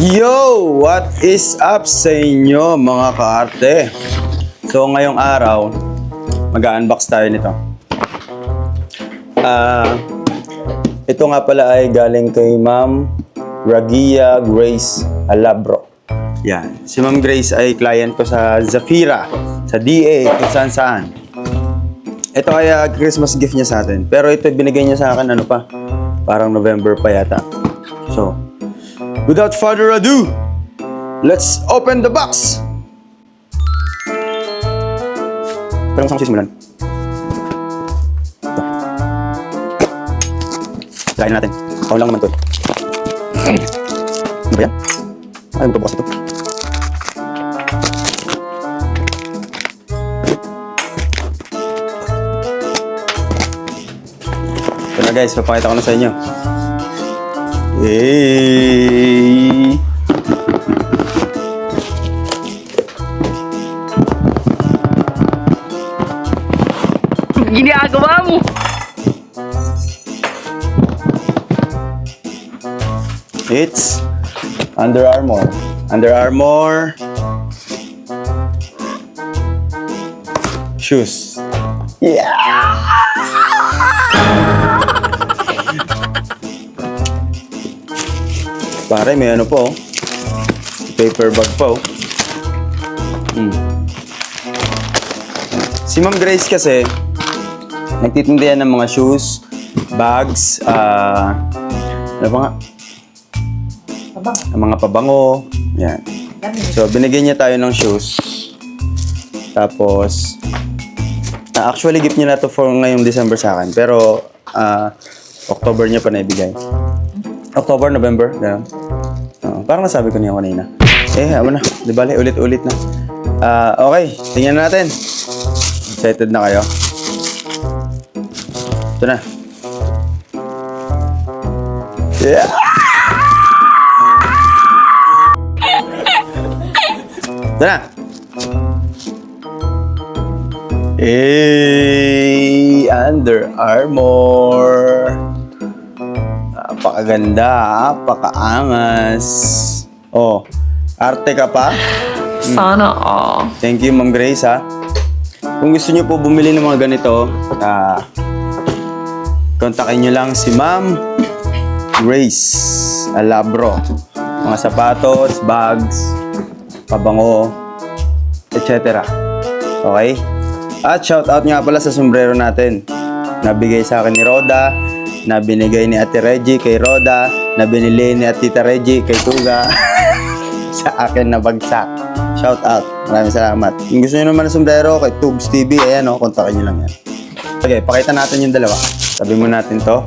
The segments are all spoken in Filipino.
Yo! What is up sa inyo mga kaarte? So ngayong araw, mag-unbox tayo nito. Ito nga pala ay galing kay Ma'am Ragia Grace Alabro. Yan. Si Ma'am Grace ay client ko sa Zafira, sa DA, kung saan. Ito ay Christmas gift niya sa atin. Pero ito binigay niya sa akin parang November pa yata. So, without further ado, let's open the box! Parang saan sisimulan? Kain natin. Kaun lang naman to. Ano ba yan? Ay, magpabukas ito. Ito na guys, papakita ko na sa inyo. Hey! Ginagawa mo! It's Under Armour. Under Armour shoes. Yeah! Pare, may ano po. Paper bag po. Si Ma'am Grace kasi nagtitindihan ng mga shoes, bags, ano pa nga? Mga pabango. Yan. So, binigyan niya tayo ng shoes. Tapos, actually, gift niya na to for ngayong December sa akin. Pero, October niya pa naibigay. October, November. Ganun. Parang nasabi ko niya kanina. Ama na. Di bale, ulit-ulit na. Okay, tingnan natin. Excited na kayo? Ito na. Yeah! Ito na. Under Armour. Napakaganda, napakaangas. Oh, arte ka pa? Sana all. Thank you, Ma'am Grace, ha. Kung gusto niyo po bumili ng mga ganito, kontakin niyo lang si Ma'am Grace Alabro. Mga sapatos, bags, pabango, etc. Okay? At shoutout nga pala sa sombrero natin. Nabigay sa akin ni Roda, na binigay ni Ate Reggie kay Roda, na binili ni Tita Reggie kay Tuga. Sa akin na bagsak. Shoutout. Maraming salamat. Kung gusto nyo naman ng sombrero kay Tugs TV, ayan o, kontakin nyo lang yan. Okay, pakita natin yung dalawa. Sabi mo natin to.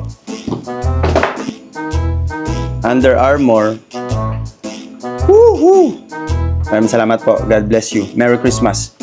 Under Armour. Woohoo! Maraming salamat po. God bless you. Merry Christmas.